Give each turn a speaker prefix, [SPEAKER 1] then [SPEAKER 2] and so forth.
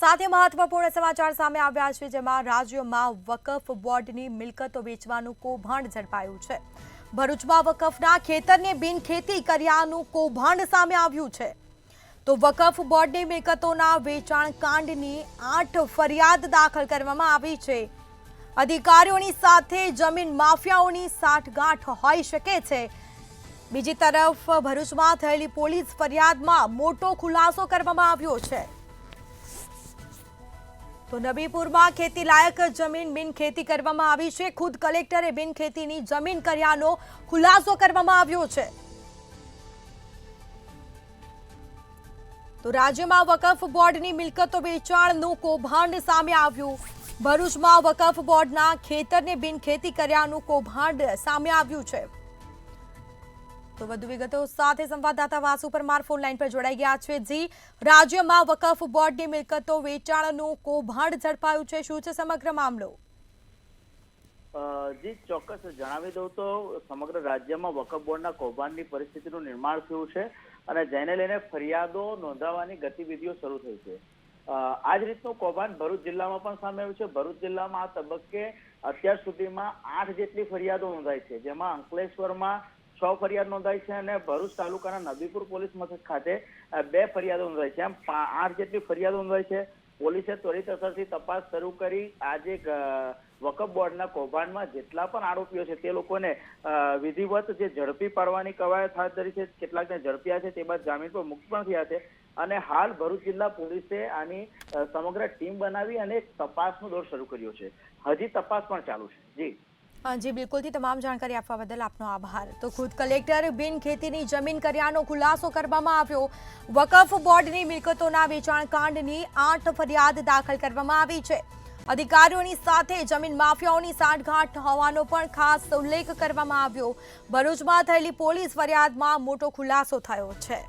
[SPEAKER 1] સાથે મહત્વપૂર્ણ સમાચાર સામે આવ્યા છે, જેમાં રાજ્યમાં વકફ બોર્ડની મિલકતો વેચવાનું કૌભાંડ ઝડપાયું છે। ભરૂચમાં વકફના ખેતરને બિનખેતી કર્યાનું કૌભાંડ સામે આવ્યું છે। તો વકફ બોર્ડની મિલકતોના વેચાણ કાંડની 8 ફરિયાદ દાખલ કરવામાં આવી છે। અધિકારીઓની સાથે જમીન માફિયાઓની સાઠગાંઠ હોઈ શકે છે। બીજી તરફ ભરૂચમાં થયેલી પોલીસ ફરિયાદમાં મોટો ખુલાસો કરવામાં આવ્યો છે। તો નબીપુરમાં ખેતી લાયક જમીન બિનખેતી કરવામાં આવી છે। ખુદ કલેક્ટરે બિનખેતીની જમીન કર્યાનો ખુલાસો કરવામાં આવ્યો છે। તો રાજ્યમાં વકફ બોર્ડની મિલકતો વેચાણનું કૌભાંડ સામે આવ્યું। ભરૂચમાં વકફ બોર્ડના ખેતરને બિનખેતી કર્યાનું કૌભાંડ સામે આવ્યું છે। તો વધુ વિગતો સાથે સંવાદદાતા વાસુ પરમાર ફોન લાઈન પર જોડાઈ ગયા છે। જી, રાજ્યમાં વકફ બોર્ડની મિલકતો વેચાણનું કૌભાંડ ઝડપાયું છે, શું છે સમગ્ર મામલો?
[SPEAKER 2] જી ચોક્કસ જણાવી દઉં તો સમગ્ર રાજ્યમાં વકફ બોર્ડના કૌભાંડની પરિસ્થિતિનું નિર્માણ થયું છે અને જેને લઈને ફરિયાદો નોંધાવવાની ગતિવિધિઓ શરૂ થઈ છે। આ જ રીતનું કૌભાંડ ભરૂચ જિલ્લામાં પણ સામે આવ્યું છે। ભરૂચ જિલ્લામાં આ તબક્કે અત્યાર સુધીમાં 8 જેટલી ફરિયાદો નોંધાઈ છે, જેમાં અંકલેશ્વરમાં 6 ફરિયાદ નોંધાઈ છે અને ભરૂચ તાલુકાના નબીપુર પોલીસ મથક ખાતે 2 ફરિયાદો નોંધાઈ છે। એમ 8 જેટલી ફરિયાદો નોંધાઈ છે। પોલીસે ત્વરિત અસરથી તપાસ શરૂ કરી આજે વકફ બોર્ડના કૌભાંડમાં જેટલા પણ આરોપીઓ છે તે લોકોને વિધિવત જે ઝડપી પાડવાની કવાયત હાથ ધરી છે। કેટલાકને ઝડપ્યા છે, તે બાદ જામીન પર મુક્ત પણ થયા છે અને હાલ ભરૂચ જિલ્લા પોલીસે આની સમગ્ર ટીમ બનાવી અને તપાસનો દોર શરૂ કર્યો છે। હજી તપાસ પણ ચાલુ છે। જી
[SPEAKER 1] જી બિલકુલથી તમામ જાણકારી આપવા બદલ આપનો આભાર। તો ખુદ કલેક્ટર બિનખેતીની જમીન કર્યાનો ખુલાસો કરવામાં આવ્યો। વકફ બોર્ડની મિલકતોના વેચાણ કાંડની 8 ફરિયાદ દાખલ કરવામાં આવી છે। અધિકારીઓની સાથે જમીન માફિયાઓની સાઠગાંઠ હોવાનો પણ ખાસ ઉલ્લેખ કરવામાં આવ્યો। ભરૂચમાં થયેલી પોલીસ ફરિયાદમાં મોટો ખુલાસો થયો છે।